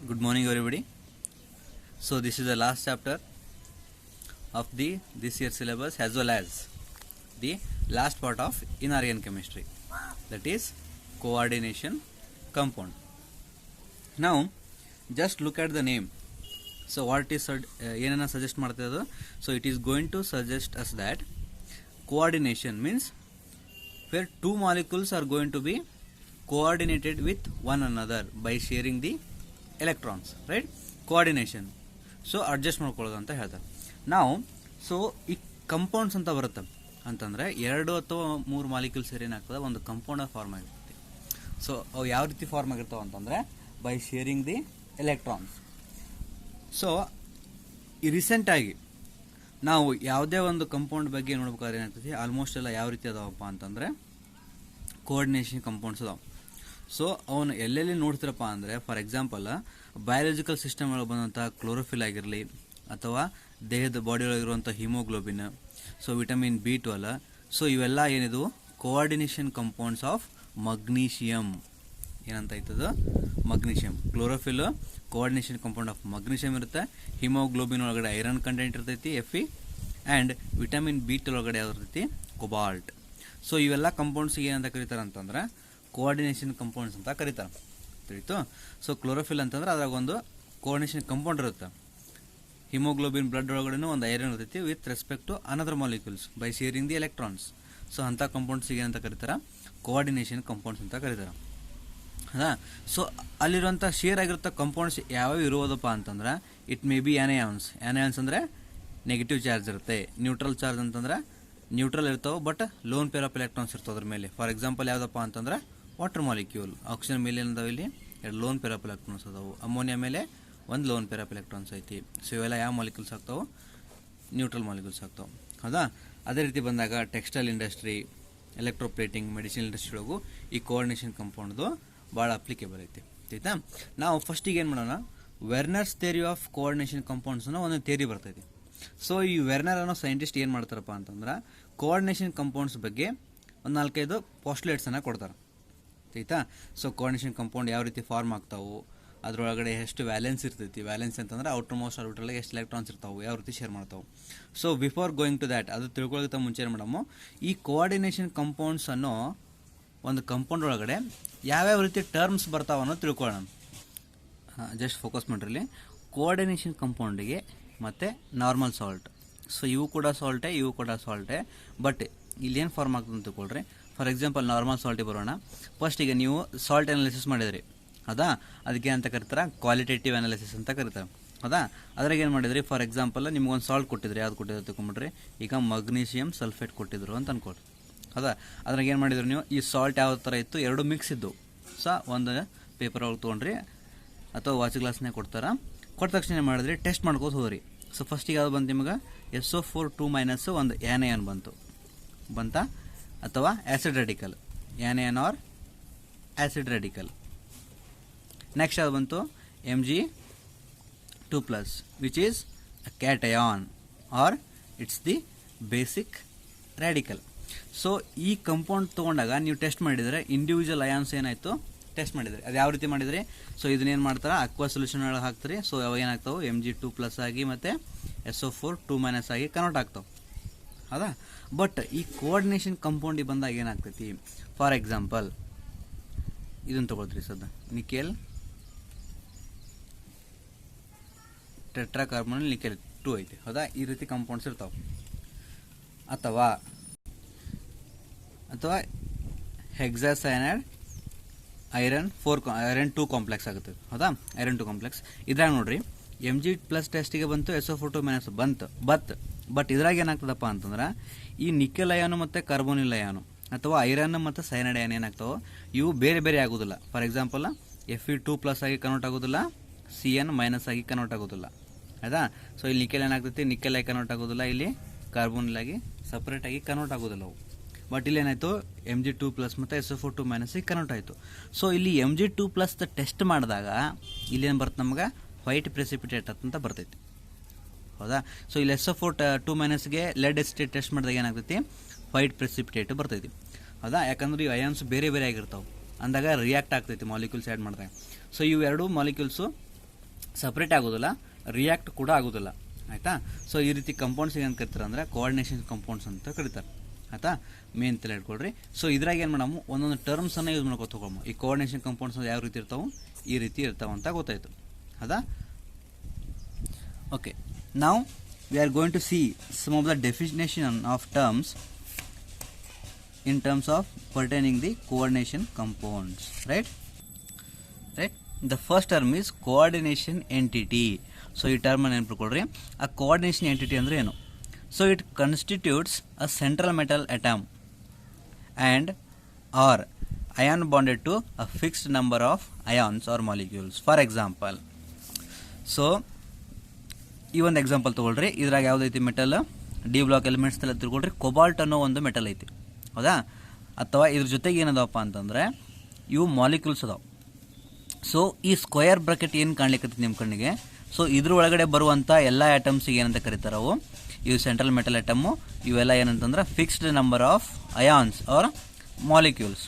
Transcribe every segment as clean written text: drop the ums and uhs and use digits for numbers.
Good morning, everybody. So this is the last chapter of this year's syllabus, as well as the last part of inorganic chemistry, that is coordination compound. Now just look at the name. So what is ಏನನ್ನ suggest ಮಾಡ್ತಾ ಇರೋದು? So it is going to suggest us that coordination means where two molecules are going to be coordinated with one another by sharing the electrons, right? Coordination. So adjust ಮಾಡ್ಕೊಳ್ಳೋದು ಅಂತ ಹೇಳ್ತಾರೆ. ನಾವು so ಈ compounds ಅಂತ ಬರುತ್ತೆ ಅಂತಂದ್ರೆ ಎರಡು ಅಥವಾ ಮೂರು ಮಾಲಿಕ್ಯೂಲ್ಸ್ ಸೇರಿ ಏನಾಗ್ತದೆ ಒಂದು ಕಂಪೌಂಡ್ ಫಾರ್ಮ್ ಆಗಿರುತ್ತೆ. ಸೊ ಅವು ಯಾವ ರೀತಿ ಫಾರ್ಮ್ ಆಗಿರ್ತಾವೆ ಅಂತಂದ್ರೆ by sharing the electrons. So ಈ ರೀಸೆಂಟಾಗಿ ನಾವು ಯಾವುದೇ ಒಂದು ಕಂಪೌಂಡ್ ಬಗ್ಗೆ ನೋಡ್ಬೇಕಾದ್ರೆ ಏನಾಗ್ತದೆ ಆಲ್ಮೋಸ್ಟ್ ಎಲ್ಲ ಯಾವ ರೀತಿ ಅದಾವಪ್ಪ ಅಂತಂದರೆ ಕೋಆರ್ಡಿನೇಷನ್ ಕಂಪೌಂಡ್ಸ್ ಅದಾವೆ. ಸೊ ಅವನು ಎಲ್ಲೆಲ್ಲಿ ನೋಡ್ತಿರಪ್ಪ ಅಂದರೆ ಫಾರ್ ಎಕ್ಸಾಂಪಲ್ ಬಯಾಲಜಿಕಲ್ ಸಿಸ್ಟಮ್ ಒಳಗೆ ಬಂದಂಥ ಕ್ಲೋರೋಫಿಲ್ ಆಗಿರಲಿ ಅಥವಾ ದೇಹದ ಬಾಡಿ ಒಳಗಿರುವಂಥ haemoglobin, so vitamin B12, so ಇವೆಲ್ಲ ಏನಿದು ಕೋಆರ್ಡಿನೇಷನ್ ಕಂಪೌಂಡ್ಸ್ ಆಫ್ ಮಗ್ನೀಷಿಯಮ್. ಏನಂತ ಆಯ್ತದ magnesium. Chlorophyll coordination compound of magnesium ಇರುತ್ತೆ. ಹಿಮೋಗ್ಲೋಬಿನ್ ಒಳಗಡೆ ಐರನ್ ಕಂಟೆಂಟ್ ಇರ್ತೈತಿ Fe, ಆ್ಯಂಡ್ ವಿಟಮಿನ್ B12 ಒಳಗಡೆ ಯಾವ್ದು ಇರ್ತೈತಿ ಕೊಬಾಲ್ಟ್. ಸೊ ಇವೆಲ್ಲ ಕಂಪೌಂಡ್ಸ್ಗೆ ಏನಂತ ಕರೀತಾರೆ ಅಂತಂದ್ರೆ ಕೋಆರ್ಡಿನೇಷನ್ ಕಂಪೌಂಡ್ಸ್ ಅಂತ ಕರೀತಾರೆ. ತಿಳಿತು? ಸೊ ಕ್ಲೋರೋಫಿಲ್ ಅಂತಂದ್ರೆ ಅದ್ರಾಗ ಒಂದು ಕೋಆರ್ಡಿನೇಷನ್ ಕಂಪೌಂಡ್ ಇರುತ್ತೆ. ಹಿಮೋಗ್ಲೋಬಿನ್ ಬ್ಲಡ್ ಒಳಗಡೆ ಒಂದು ಐರನ್ ಇರ್ತೈತಿ with respect to another molecules by sharing the electrons. So ಅಂಥ ಕಂಪೌಂಡ್ಸ್ಗೆ ಏನಂತ ಕರೀತಾರೆ ಕೋಆರ್ಡಿನೇಷನ್ ಕಂಪೌಂಡ್ಸ್ ಅಂತ ಕರೀತಾರೆ. ಹೌದಾ? ಸೊ ಅಲ್ಲಿರುವಂಥ ಶೇರ್ ಆಗಿರುವಂಥ ಕಂಪೌಂಡ್ಸ್ ಯಾವ್ಯಾವ ಇರುವುದಪ್ಪ ಅಂತಂದ್ರೆ it may be anions. Anions ಅಂದರೆ ನೆಗೆಟಿವ್ ಚಾರ್ಜ್ ಇರುತ್ತೆ. ನ್ಯೂಟ್ರಲ್ ಚಾರ್ಜ್ ಅಂತಂದ್ರೆ ನ್ಯೂಟ್ರಲ್ ಇರ್ತಾವೆ but lone pair of electrons ಇರ್ತವೆ ಅದ್ರ ಮೇಲೆ. ಫಾರ್ ಎಕ್ಸಾಂಪಲ್ ಯಾವುದಪ್ಪ ಅಂತಂದ್ರೆ ವಾಟರ್ ಮಾಲಿಕ್ಯೂಲ್. ಆಕ್ಸಿಜನ್ ಮೇಲೆ ಏನದಾವೆ ಇಲ್ಲಿ ಎರಡು ಲೋನ್ ಪೇರ್ ಆಫ್ ಎಲೆಕ್ಟ್ರಾನ್ಸ್ ಅದಾವೆ. ಅಮೋನಿಯಾ ಮೇಲೆ ಒಂದು ಲೋನ್ ಪೇರ್ ಆಫ್ ಎಲೆಕ್ಟ್ರಾನ್ಸ್ ಐತಿ. ಸೊ ಇವೆಲ್ಲ ಯಾವ ಮಾಲಿಕ್ಯೂಲ್ಸ್ ಆಗ್ತಾವೆ ನ್ಯೂಟ್ರಲ್ ಮಾಲಿಕ್ಯೂಲ್ಸ್ ಆಗ್ತಾವೆ. ಹೌದಾ? ಅದೇ ರೀತಿ ಬಂದಾಗ textile industry, electroplating, medicine industry ಒಳಗೂ ಈ ಕೋಆರ್ಡಿನೇಷನ್ ಕಂಪೌಂಡ್ದು ಭಾಳ ಅಪ್ಲಿಕೇಬಲ್ ಐತಿ. ಆಯ್ತಾ? ನಾವು ಫಸ್ಟಿಗೆ ಏನು ಮಾಡೋಣ, ವೆರ್ನರ್ಸ್ ಥಿಯರಿ ಆಫ್ ಕೋಆರ್ಡಿನೇಷನ್ ಕಂಪೌಂಡ್ಸ್ ಅನ್ನೋ ಒಂದು ಥಿಯರಿ ಬರ್ತೈತಿ. ಸೊ ಈ ವೆರ್ನರ್ ಅನ್ನೋ ಸೈಂಟಿಸ್ಟ್ ಏನು ಮಾಡ್ತಾರಪ್ಪ ಅಂತಂದ್ರೆ ಕೋಆರ್ಡಿನೇಷನ್ ಕಂಪೌಂಡ್ಸ್ ಬಗ್ಗೆ ಒಂದು 4-5 ಪಾಸ್ಟುಲೇಟ್ಸನ್ನು ಕೊಡ್ತಾರೆ. ಆಯ್ತಾ? ಸೊ ಕೋಆರ್ಡಿನೇಷನ್ ಕಂಪೌಂಡ್ ಯಾವ ರೀತಿ ಫಾರ್ಮ್ ಆಗ್ತಾವು, ಅದರೊಳಗಡೆ ಎಷ್ಟು ವ್ಯಾಲೆನ್ಸ್ ಇರ್ತೈತಿ. ವ್ಯಾಲೆನ್ಸ್ ಅಂತಂದ್ರೆ ಔಟರ್ ಮೋಸ್ಟ್ ಆರ್ಬಿಟಲ್ಗೆ ಎಷ್ಟು ಎಲೆಕ್ಟ್ರಾನ್ಸ್ ಇರ್ತಾವೆ, ಯಾವ ರೀತಿ ಶೇರ್ ಮಾಡ್ತಾವೆ. So before going to that, ಅದು ತಿಳ್ಕೊಳ್ಳೋಕ್ಕಿಂತ ಮುಂಚೆ ಮೇಡಮು ಈ ಕೋಆರ್ಡಿನೇಷನ್ ಕಂಪೌಂಡ್ಸ್ ಅನ್ನೋ ಒಂದು ಕಂಪೌಂಡ್ ಒಳಗಡೆ ಯಾವ್ಯಾವ ರೀತಿ ಟರ್ಮ್ಸ್ ಬರ್ತಾವ ಅನ್ನೋ ತಿಳ್ಕೊಳ್ಳೋಣ. ಜಸ್ಟ್ ಫೋಕಸ್ ಮಾಡಿರಲಿ. ಕೋಆರ್ಡಿನೇಷನ್ ಕಂಪೌಂಡಿಗೆ ಮತ್ತು ನಾರ್ಮಲ್ ಸಾಲ್ಟ್, ಸೊ ಇವು ಕೂಡ ಸಾಲ್ಟೇ, ಇವು ಕೂಡ ಸಾಲ್ಟೇ, ಬಟ್ ಇಲ್ಲೇನು ಫಾರ್ಮ್ ಆಗ್ತದೆ ಅಂತ ತಿಳ್ಕೊಳ್ರಿ. ಫಾರ್ ಎಕ್ಸಾಂಪಲ್ ನಾರ್ಮಲ್ ಸಾಲ್ಟಿಗೆ ಬರೋಣ. ಫಸ್ಟಿಗೆ ನೀವು ಸಾಲ್ಟ್ ಅನಾಲಿಸಿಸ್ ಮಾಡಿದ್ರಿ, ಹೌದಾ? ಅದಕ್ಕೆ ಅಂತ ಕರೀತಾರೆ ಕ್ವಾಲಿಟೇಟಿವ್ ಅನಾಲಿಸಿಸ್ ಅಂತ ಕರೀತಾರೆ. ಹೌದಾ? ಅದ್ರಾಗ ಏನು ಮಾಡಿದ್ರಿ, ಫಾರ್ ಎಕ್ಸಾಂಪಲ್ ನಿಮ್ಗೊಂದು ಸಾಲ್ಟ್ ಕೊಟ್ಟಿದ್ರಿ, ಯಾವ್ದು ಕೊಟ್ಟಿದ್ರು ತಿಳ್ಕೊಂಬಿಡ್ರಿ. ಈಗ ಮಗ್ನೀಷಿಯಮ್ ಸಲ್ಫೇಟ್ ಕೊಟ್ಟಿದ್ರು ಅಂತ ಅನ್ಕೊಳ್ರಿ. ಹೌದಾ? ಅದ್ರಾಗ ಏನು ಮಾಡಿದ್ರು ನೀವು, ಈ ಸಾಲ್ಟ್ ಯಾವ ಥರ ಇತ್ತು, ಎರಡು ಮಿಕ್ಸ್ ಇದ್ದು. ಸೊ ಒಂದು ಪೇಪರ್ ಒಳಗೆ ತೊಗೊಂಡ್ರಿ ಅಥವಾ ವಾಚ್ ಗ್ಲಾಸ್ನಾಗ ಕೊಡ್ತಾರೆ. ಕೊಟ್ಟ ತಕ್ಷಣ ಏನು ಮಾಡಿದ್ರಿ, ಟೆಸ್ಟ್ ಮಾಡ್ಕೋತ ಹೋದ್ರಿ. ಸೊ ಫಸ್ಟಿಗೆ ಯಾವ್ದು ಬಂತು ನಿಮಗೆ, SO4 2- ಒಂದು ಆನಯಾನ್ ಬಂತಾ ಅಥವಾ acid radical, anion or acid radical. Next ಯಾವ್ದು ಬಂತು, Mg2+, which is a cation or it's the basic radical. So ಈ ಕಂಪೌಂಡ್ ತೊಗೊಂಡಾಗ ನೀವು ಟೆಸ್ಟ್ ಮಾಡಿದರೆ ಇಂಡಿವಿಜುವಲ್ ಅಯಾನ್ಸ್ ಏನಾಯಿತು ಟೆಸ್ಟ್ ಮಾಡಿದ್ರಿ. ಅದು ಯಾವ ರೀತಿ ಮಾಡಿದ್ರಿ, ಸೊ ಇದನ್ನೇನು ಮಾಡ್ತಾರೆ ಅಕ್ವಾ ಸೊಲ್ಯೂಷನ್ ಒಳಗೆ ಹಾಕ್ತೀರಿ. ಸೊ ಅವಾಗ ಏನಾಗ್ತಾವೆ Mg2+ ಆಗಿ ಮತ್ತು SO4 2- ಆಗಿ ಕನ್ವರ್ಟ್ ಆಗ್ತಾವೆ. ಹೌದಾ? ಬಟ್ ಈ ಕೋಆರ್ಡಿನೇಷನ್ ಕಂಪೌಂಡಿಗೆ ಬಂದಾಗ ಏನಾಗ್ತೈತಿ, ಫಾರ್ ಎಕ್ಸಾಂಪಲ್ ಇದನ್ನು ತೊಗೊಳ್ತೀರಿ ಸದ್ದ, ನಿಕೆಲ್ ಟೆಟ್ರಾಕಾರ್ಬನ್ ನಿಕೆಲ್ 2 ಐತಿ. ಹೌದಾ? ಈ ರೀತಿ ಕಂಪೌಂಡ್ಸ್ ಇರ್ತಾವೆ. ಅಥವಾ ಹೆಕ್ಸಾಸೈನೈಡ್ ಐರನ್ 2 ಕಾಂಪ್ಲೆಕ್ಸ್ ಆಗುತ್ತೆ. ಹೌದಾ? Iron 2 complex. ಇದ್ರಾಗ ನೋಡ್ರಿ Mg+ ಟೆಸ್ಟಿಗೆ ಬಂತು, SO4 2- ಬಂತು. ಬಟ್ ಇದ್ರಾಗ ಏನಾಗ್ತದಪ್ಪ ಅಂತಂದ್ರೆ ಈ ನಿಕೆಲ್ ಅಯಾನು ಮತ್ತು ಕಾರ್ಬೋನಿಲ್ ಅಯಾನು ಅಥವಾ ಐರನ್ ಮತ್ತು ಸೈನೈಡ್ ಅಯಾನ್ ಏನಾಗ್ತಾವೆ, ಇವು ಬೇರೆ ಬೇರೆ ಆಗೋದಿಲ್ಲ. ಫಾರ್ ಎಕ್ಸಾಂಪಲ್ Fe2+ ಆಗಿ ಕನ್ವರ್ಟ್ ಆಗೋದಿಲ್ಲ, Cn- ಆಗಿ ಕನ್ವರ್ಟ್ ಆಗೋದಿಲ್ಲ. ಹೌದಾ? ಸೊ ಇಲ್ಲಿ ನಿಕೆಲ್ ಏನಾಗ್ತೈತಿ, ನಿಕೆಲ್ ಆಗಿ ಕನ್ವರ್ಟ್ ಆಗೋದಿಲ್ಲ, ಇಲ್ಲಿ ಕಾರ್ಬೋನಿಲ್ ಆಗಿ ಸಪ್ರೇಟಾಗಿ ಕನ್ವರ್ಟ್ ಆಗೋದಿಲ್ಲ ಅವು. ಬಟ್ ಇಲ್ಲೇನಾಯಿತು Mg2+ ಮತ್ತು SO4 2- ಕನ್ವರ್ಟ್ ಆಯಿತು. ಸೊ ಇಲ್ಲಿ Mg2+ ಟೆಸ್ಟ್ ಮಾಡಿದಾಗ ಇಲ್ಲೇನು ಬರುತ್ತೆ ನಮ್ಗೆ, ವೈಟ್ ಪ್ರೆಸಿಪಿಟೇಟ್ ಅಂತ ಬರ್ತೈತಿ. ಹೌದಾ? ಸೊ ಇಲ್ಲಿ SO4 2- ಲೆಡ್ ಎಸಿಟೇಟ್ ಟೆಸ್ಟ್ ಮಾಡಿದಾಗ ಏನಾಗ್ತೈತಿ, ವೈಟ್ ಪ್ರೆಸಿಪಿಟೇಟ್ ಬರ್ತೈತಿ. ಹೌದಾ? ಯಾಕಂದ್ರೆ ಈ ಅಯಾನ್ಸ್ ಬೇರೆ ಬೇರೆ ಆಗಿರ್ತಾವೆ ಅಂದಾಗ ರಿಯಾಕ್ಟ್ ಆಗ್ತೈತಿ ಮಾಲಿಕ್ಯೂಲ್ಸ್ ಆ್ಯಡ್ ಮಾಡಿದಾಗ. ಸೊ ಇವೆರಡು ಮಾಲಿಕ್ಯೂಲ್ಸು ಸಪ್ರೇಟ್ ಆಗೋದಿಲ್ಲ, ರಿಯಾಕ್ಟ್ ಕೂಡ ಆಗೋದಿಲ್ಲ, ಆಯಿತಾ. ಸೊ ಈ ರೀತಿ ಕಂಪೌಂಡ್ಸ್ ಏನು ಕರಿತಾರೆ ಅಂದರೆ ಕೋಆರ್ಡಿನೇಷನ್ ಕಂಪೌಂಡ್ಸ್ ಅಂತ ಕರೀತಾರೆ, ಆಯಿತಾ. ಮೇನ್ ತಲೆ ಇಟ್ಕೊಳ್ರಿ. ಸೊ ಇದ್ರಾಗ ಏನು ಮಾಡಮ್ಮ, ಒಂದೊಂದು ಟರ್ಮ್ಸನ್ನು ಯೂಸ್ ಮಾಡ್ಕೊ ತಗೊಮ್ಮ. ಈ ಕೋಆರ್ಡಿನೇಷನ್ ಕಂಪೌಂಡ್ಸ್ ಯಾವ ರೀತಿ ಇರ್ತಾವೆ, ಈ ರೀತಿ ಇರ್ತಾವೆ ಅಂತ ಗೊತ್ತಾಯಿತು, ಹೌದಾ. ಓಕೆ, ನಾವು we are going to see some of the definition of terms in terms of pertaining the coordination compounds, right. The first term is coordination entity. So ಈ ಟರ್ಮ್ ಅನ್ನು ನೆನಪಿಟ್ಕೊಳ್ಳ್ರಿ. ಆ coordination entity ಅಂದ್ರೆ ಏನು? So it constitutes a central metal atom and or ion bonded to a fixed number of ions or molecules. For example, so ಈ ಒಂದು example ತಗೊಳ್ರಿ. ಇದ್ರಾಗ ಯಾವುದೈತಿ metal, D block elements ಎಲ್ಲ ತಿಳ್ಕೊಳ್ರಿ. ಕೊಬಾಲ್ಟ್ ಅನ್ನೋ ಒಂದು ಮೆಟಲ್ ಐತಿ, ಹೌದಾ. ಅಥವಾ ಇದ್ರ ಜೊತೆಗೆ ಏನದಪ್ಪ ಅಂತಂದರೆ ಇವು ಮಾಲಿಕ್ಯೂಲ್ಸ್ ಅದಾವೆ. ಸೊ ಈ ಸ್ಕ್ವೇರ್ ಬ್ರಾಕೆಟ್ ಏನು ಕಾಣ್ಲಿಕ್ಕೆ ನಿಮ್ಮ ಕಣ್ಣಿಗೆ, ಸೊ ಇದ್ರ ಒಳಗಡೆ ಬರುವಂಥ ಎಲ್ಲ ಆಟಮ್ಸಿಗೆ ಏನಂತ ಕರೀತಾರೆ, ಅವು ಇವು ಸೆಂಟ್ರಲ್ ಮೆಟಲ್ ಆಟಮು. ಇವೆಲ್ಲ ಏನಂತಂದ್ರೆ fixed number of ions or molecules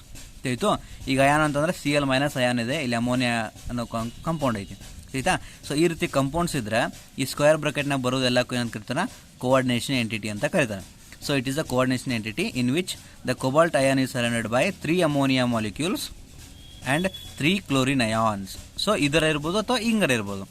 ಆಯಿತು. ಈಗ ಅಯಾನ್ ಅಂತಂದರೆ Cl- ಅಯಾನ್ ಇದೆ, ಇಲ್ಲಿ ಅಮೋನಿಯಾ ಅನ್ನೋ ಕಂಪೌಂಡ್ ಐತಿ, ಆಯಿತಾ. ಸೊ ಈ ರೀತಿ ಕಂಪೌಂಡ್ಸ್ ಇದ್ದರೆ ಈ ಸ್ಕ್ವೇರ್ ಬ್ರಾಕೆಟ್ನಾಗ ಬರೋದೆಲ್ಲಕ್ಕೂ ಏನಂತ ಕರೀತಾರೆ, ಕೋಆರ್ಡಿನೇಷನ್ ಎಂಟಿಟಿ ಅಂತ ಕರೀತಾರೆ. So it is a coordination entity in which the cobalt ion is surrounded by 3 ammonia molecules and 3 chlorine ions. So ಇದರ ಇರ್ಬೋದು ಅಥವಾ ಹಿಂಗರ ಇರ್ಬೋದು.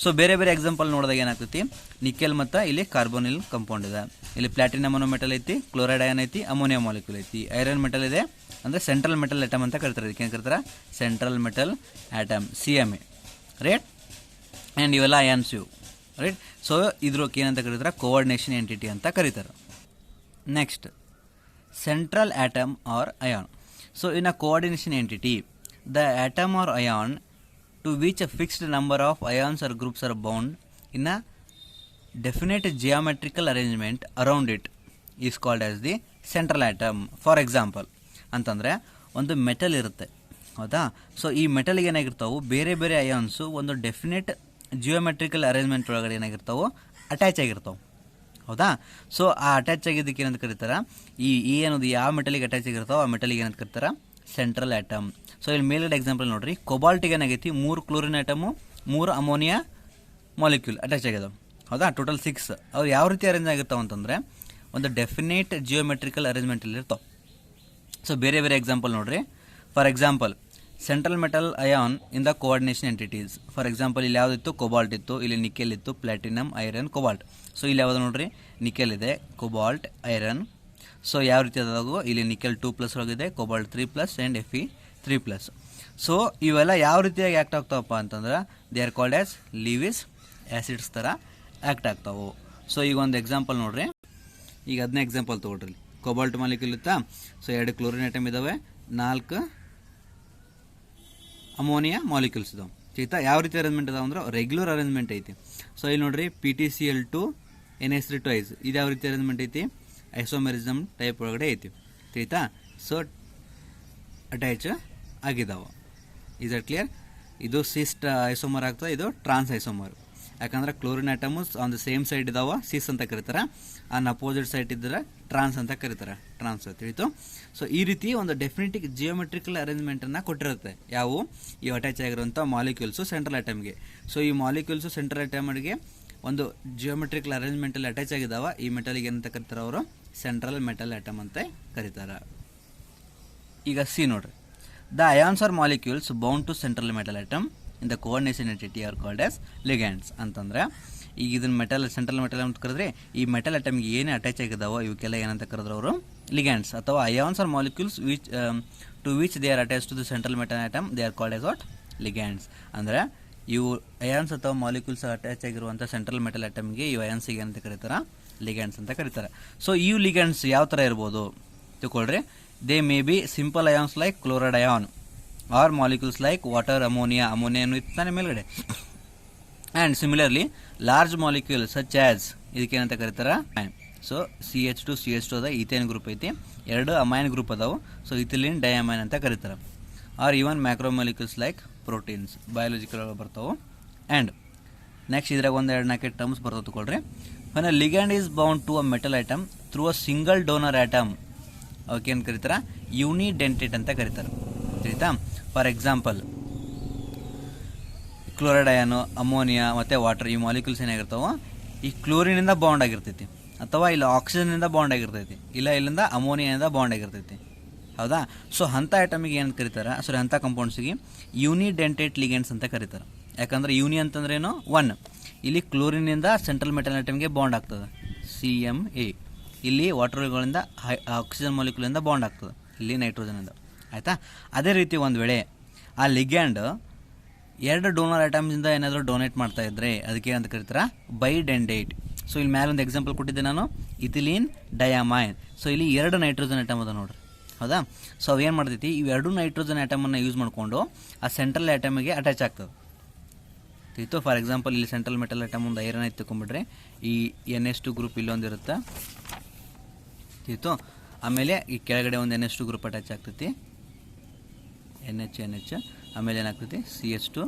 ಸೊ ಬೇರೆ ಬೇರೆ ಎಕ್ಸಾಂಪಲ್ ನೋಡಿದಾಗ ಏನಾಗ್ತೈತಿ, ನಿಕೆಲ್ ಮತ್ತು ಇಲ್ಲಿ ಕಾರ್ಬೋನಿಲ್ ಕಂಪೌಂಡ್ ಇದೆ, ಇಲ್ಲಿ ಪ್ಲಾಟಿನಮ್ ಅನ್ನೋ ಮೆಟಲ್ ಐತಿ, ಕ್ಲೋರೈಡ್ ಅಯಾನ್ ಐತಿ, ಅಮೋನಿಯಾ ಮಾಲಿಕ್ಯೂಲ್ ಐತಿ, ಐರನ್ ಮೆಟಲ್ ಇದೆ, ಅಂದರೆ ಸೆಂಟ್ರಲ್ ಮೆಟಲ್ ಆಟಮ್ ಅಂತ ಕರೀತಾರೆ. ಇದಕ್ಕೆ ಏನು ಕರೀತಾರೆ, central metal atom CMA, right. And ಇವೆಲ್ಲ ಅಯಾನ್ಸ್ ಇವು, ರೈಟ್. ಸೊ ಇದ್ರಕ್ಕೆ ಏನಂತ ಕರೀತಾರೆ, ಕೋಆರ್ಡಿನೇಷನ್ ಎಂಟಿಟಿ ಅಂತ ಕರೀತಾರೆ. Next, central atom or ion. So in a coordination entity, the atom or ion to which a fixed number of ions or groups are bound in a definite geometrical arrangement around it is called as the central atom. For example, ಅಂತಂದರೆ ಒಂದು metal ಇರುತ್ತೆ, ಹೌದಾ. So ಈ ಮೆಟಲ್ಗೆ ಏನಾಗಿರ್ತಾವೆ, ಬೇರೆ ಬೇರೆ ions ಒಂದು definite geometrical arrangement ಒಳಗಡೆ ಏನಾಗಿರ್ತಾವೆ, attach ಆಗಿರ್ತಾವೆ, ಹೌದಾ. ಸೊ ಆ ಅಟ್ಯಾಚ್ ಆಗಿದ್ದಕ್ಕೆ ಏನಂತ ಕರೀತಾರೆ, ಈ ಏನದು ಯಾವ ಮೆಟಲಿಗೆ ಅಟ್ಯಾಚ್ ಆಗಿರ್ತಾವೆ ಆ ಮೆಟಲಿಗೆ ಏನಂತ ಕರೀತಾರೆ, ಸೆಂಟ್ರಲ್ ಆಟಮ್. ಸೊ ಇಲ್ಲಿ ಮೇಲ್ಗಡೆ ಎಕ್ಸಾಂಪಲ್ ನೋಡ್ರಿ, ಕೊಬಾಲ್ಟಿಗೆ ಏನಾಗೈತಿ 3 chlorine atom 3 ammonia molecule attach ಆಗ್ಯದ, ಹೌದಾ. ಟೋಟಲ್ 6. ಅವು ಯಾವ ರೀತಿ ಅರೇಂಜ್ ಆಗಿರ್ತಾವೆ ಅಂತಂದರೆ ಒಂದು ಡೆಫಿನೇಟ್ ಜಿಯೋಮೆಟ್ರಿಕಲ್ ಅರೇಂಜ್ಮೆಂಟಲ್ಲಿ ಇರ್ತಾವೆ. ಸೊ ಬೇರೆ ಬೇರೆ ಎಕ್ಸಾಂಪಲ್ ನೋಡ್ರಿ. For example, central metal ion in the coordination entities. For example ಇಲ್ಲಿ ಯಾವುದಿತ್ತು, ಕೊಬಾಲ್ಟ್ ಇತ್ತು, ಇಲ್ಲಿ ನಿಕೆಲ್ ಇತ್ತು, ಪ್ಲಾಟಿನಮ್, ಐರನ್, ಕೊಬಾಲ್ಟ್. ಸೊ ಇಲ್ಲಿ ಯಾವುದು ನೋಡ್ರಿ, ನಿಕೆಲ್ ಇದೆ, ಕೊಬಾಲ್ಟ್, ಐರನ್. ಸೊ ಯಾವ ರೀತಿ ಅದಾಗೋ ಇಲ್ಲಿ ನಿಕೆಲ್ 2+ ಹೋಗಿದೆ, ಕೊಬಾಲ್ಟ್ 3+ ಆ್ಯಂಡ್ Fe3+. ಸೊ ಇವೆಲ್ಲ ಯಾವ ರೀತಿಯಾಗಿ ಆ್ಯಕ್ಟ್ ಆಗ್ತಾವಪ್ಪ ಅಂತಂದ್ರೆ they are called as Levi's acids ಥರ ಆ್ಯಕ್ಟ್ ಆಗ್ತಾವೆ. ಸೊ ಈಗ ಒಂದು ಎಕ್ಸಾಂಪಲ್ ನೋಡ್ರಿ, ಈಗ ಅದನ್ನೇ ಎಕ್ಸಾಂಪಲ್ ತೊಗೊಳ್ರಿ. ಕೊಬಾಲ್ಟ್ ಮಾಲಿಕ್ಯೂಲ್ ಇತ್ತಾ, ಸೊ 2 ಕ್ಲೋರಿನ್ ಆಟಮ್ ಇದ್ದಾವೆ, 4 ಅಮೋನಿಯಾ ಮಾಲಿಕ್ಯೂಲ್ಸ್ ಇದಾವೆ, ಆಯ್ತಾ. ಯಾವ ರೀತಿ ಅರೇಂಜ್ಮೆಂಟ್ ಇದಾವೆ ಅಂದ್ರೆ ರೆಗ್ಯುಲರ್ ಅರೇಂಜ್ಮೆಂಟ್ ಐತಿ. ಸೊ ಇಲ್ಲಿ ನೋಡ್ರಿ, PtCl2 NH3 twice, ಇದು ಯಾವ ರೀತಿ ಅರೇಂಜ್ಮೆಂಟ್ ಐತಿ, ಐಸೋಮೆರಿಸಮ್ ಟೈಪ್ ಒಳಗಡೆ ಐತಿ, ಆಯ್ತಾ. ಸೊ ಅಟ್ಯಾಚ್ ಆಗಿದ್ದಾವೆ. Is that clear? ಇದು ಸಿಸ್ ಐಸೋಮರ್ ಆಗ್ತದೆ, ಇದು ಟ್ರಾನ್ಸ್ ಐಸೋಮರ್. ಯಾಕಂದ್ರೆ chlorine atoms on the same side ಇದಾವೆ, ಸಿಸ್ ಅಂತ ಕರೀತಾರೆ. ಆನ್ ಅಪೋಸಿಟ್ ಸೈಡ್ ಇದ್ದರೆ ಟ್ರಾನ್ಸ್ ಅಂತ ಕರೀತಾರೆ, ಟ್ರಾನ್ಸ್ ತಿಳಿತು. ಸೊ ಈ ರೀತಿ ಒಂದು ಡೆಫಿನೆಟಿಕ್ ಜಿಯೋಮೆಟ್ರಿಕಲ್ ಅರೇಂಜ್ಮೆಂಟನ್ನು ಕೊಟ್ಟಿರುತ್ತೆ. ಯಾವುವು ಈ ಅಟ್ಯಾಚ್ ಆಗಿರುವಂಥ ಮಾಲಿಕ್ಯೂಲ್ಸು ಸೆಂಟ್ರಲ್ ಆಟಮ್ಗೆ. ಸೊ ಈ ಮಾಲಿಕ್ಯೂಲ್ಸು ಸೆಂಟ್ರಲ್ ಆಟಮ್ಗೆ ಒಂದು ಜಿಯೋಮೆಟ್ರಿಕಲ್ ಅರೇಂಜ್ಮೆಂಟಲ್ಲಿ ಅಟ್ಯಾಚ್ ಆಗಿದ್ದಾವೆ. ಈ ಮೆಟಲ್ಗೆ ಏನಂತ ಕರೀತಾರೆ ಅವರು, ಸೆಂಟ್ರಲ್ ಮೆಟಲ್ ಆಟಮ್ ಅಂತ ಕರೀತಾರೆ. ಈಗ ಸಿ ನೋಡ್ರಿ, the ions or molecules bound to central metal atom in the coordination entity are called as ligands. ಅಂತಂದ್ರೆ ಈಗ ಇದನ್ನ ಮೆಟಲ್ ಸೆಂಟ್ರಲ್ ಮೆಟಲ್ ಅಂತ ಕರೆದ್ರೆ ಈ ಮೆಟಲ್ ಆಟಮ್ಗೆ ಏನೇ ಅಟ್ಯಾಚ್ ಆಗಿದಾವೋ ಇವಕ್ಕೆಲ್ಲ ಏನಂತ ಕರೆದ್ರೆ ಅವರು ಲಿಗ್ಯಾಂಡ್ಸ್. ಅಥವಾ ions or molecules which to which they are attach to the central metal atom they are called as what, ligands. ಅಂದರೆ ಇವು ಅಯಾನ್ಸ್ ಅಥವಾ ಮಾಲಿಕ್ಯೂಲ್ಸ್ ಅಟ್ಯಾಚ್ ಆಗಿರುವಂಥ ಸೆಂಟ್ರಲ್ ಮೆಟಲ್ ಆಟಮ್ಗೆ ಇವು ಅಯಾನ್ಸಿಗೆ ಏನಂತ ಕರೀತಾರೆ, ಲಿಗ್ಯಾಂಡ್ಸ್ ಅಂತ ಕರೀತಾರೆ. ಸೊ ಈ ಲಿಗ್ಯಾಂಡ್ಸ್ ಯಾವ ಥರ ಇರ್ಬೋದು ತಿಳ್ಕೊಳ್ರಿ. They may be simple ions like chloride ion or molecules like water, ಅಮೋನಿಯಾನು ಇರ್ತಾನೆ ಮೇಲ್ಗಡೆ. And similarly large molecule such as ಇದಕ್ಕೇನಂತ ಕರೀತಾರೆ, ಸೊ CH2 ಅದ, ಈಥೇನ್ ಗ್ರೂಪ್ ಐತಿ, 2 ಅಮೈನ್ ಗ್ರೂಪ್ ಅದಾವು, ಸೊ ಇಥಿಲಿನ್ ಡೈಅಮೈನ್ ಅಂತ ಕರೀತಾರೆ. Or even macro molecules like proteins biological ಬರ್ತಾವೆ. ಆ್ಯಂಡ್ ನೆಕ್ಸ್ಟ್ ಇದ್ರಾಗ 1-2-4 ಟರ್ಮ್ಸ್ ಬರ್ತವೆ ತಗೊಳ್ರಿ. when a ligand is bound to a metal atom through a single donor atom ಅವಕ್ಕೆ ಏನು ಕರೀತಾರೆ, ಯೂನಿಡೆಂಟೇಟ್ ಅಂತ ಕರೀತಾರೆ, ತಿಳಿತಾ. For example chloride ion, ammonia ಮತ್ತು ವಾಟರ್ ಈ ಮಾಲಿಕ್ಯೂಲ್ಸ್ ಏನಾಗಿರ್ತಾವೆ ಈ ಕ್ಲೋರಿನಿಂದ ಬಾಂಡ್ ಆಗಿರ್ತೈತಿ, ಅಥವಾ ಇಲ್ಲ ಆಕ್ಸಿಜನ್ನಿಂದ ಬಾಂಡ್ ಆಗಿರ್ತೈತಿ, ಇಲ್ಲ ಇಲ್ಲಿಂದ ಅಮೋನಿಯಾದಿಂದ ಬಾಂಡ್ ಆಗಿರ್ತೈತಿ. ಹೌದಾ? ಸೊ ಅಂಥ ಐಟಮಿಗೆ ಏನು ಕರೀತಾರೆ, ಸಾರಿ ಅಂಥ ಕಂಪೌಂಡ್ಸಿಗೆ ಯೂನಿಡೆಂಟೇಟ್ ಲಿಗೆಂಡ್ಸ್ ಅಂತ ಕರೀತಾರೆ. ಯಾಕಂದರೆ ಯೂನಿ ಅಂತಂದ್ರೇನು 1, ಇಲ್ಲಿ ಕ್ಲೋರಿನಿಂದ ಸೆಂಟ್ರಲ್ ಮೆಟಲ್ ಐಟಮ್ಗೆ ಬಾಂಡ್ ಆಗ್ತದೆ CMA, ಇಲ್ಲಿ ವಾಟರ್ಗಳಿಂದ ಆಕ್ಸಿಜನ್ ಮಾಲಿಕ್ಯೂಲಿಂದ ಬಾಂಡ್ ಆಗ್ತದೆ, ಇಲ್ಲಿ ನೈಟ್ರೋಜನಿಂದ. ಆಯಿತಾ? ಅದೇ ರೀತಿ ಒಂದು ವೇಳೆ ಆ ಲಿಗ್ಯಾಂಡ್ 2 ಡೋನರ್ ಐಟಮ್ಸಿಂದ ಏನಾದರೂ ಡೊನೇಟ್ ಮಾಡ್ತಾ ಇದ್ರೆ ಅದಕ್ಕೆ ಅಂತ ಕರೀತಾರೆ ಬೈಡೆಂಡೇಟ್. ಸೊ ಇಲ್ಲಿ ಮೇಲೆ ಒಂದು ಎಕ್ಸಾಂಪಲ್ ಕೊಟ್ಟಿದ್ದೆ ನಾನು, ಇಥಿಲೀನ್ ಡಯಾಮೈನ್. ಸೊ ಇಲ್ಲಿ 2 ನೈಟ್ರೋಜನ್ ಐಟಮ್ ಅದ ನೋಡ್ರಿ. ಹೌದಾ? ಸೊ ಅವು ಏನು ಮಾಡ್ತೈತಿ, ಇವೆರಡು ನೈಟ್ರೋಜನ್ ಐಟಮನ್ನು ಯೂಸ್ ಮಾಡಿಕೊಂಡು ಆ ಸೆಂಟ್ರಲ್ ಐಟಮಿಗೆ ಅಟ್ಯಾಚ್ ಆಗ್ತದೆ. ಇತ್ತು ಫಾರ್ ಎಕ್ಸಾಂಪಲ್ ಇಲ್ಲಿ ಸೆಂಟ್ರಲ್ ಮೆಟಲ್ ಐಟಮ್ ಒಂದು ಐರನ್ ಐತೆ ತಗೊಂಡ್ಬಿಟ್ರೆ ಈ NH2 ಗ್ರೂಪ್ ಇಲ್ಲೊಂದಿರುತ್ತೆ ಇತ್ತು. ಆಮೇಲೆ ಈ ಕೆಳಗಡೆ ಒಂದು NH2 ಗ್ರೂಪ್ ಅಟ್ಯಾಚ್ ಆಗ್ತೈತಿ, NH ಆಮೇಲೆ ಏನಾಗ್ತೈತಿ CH2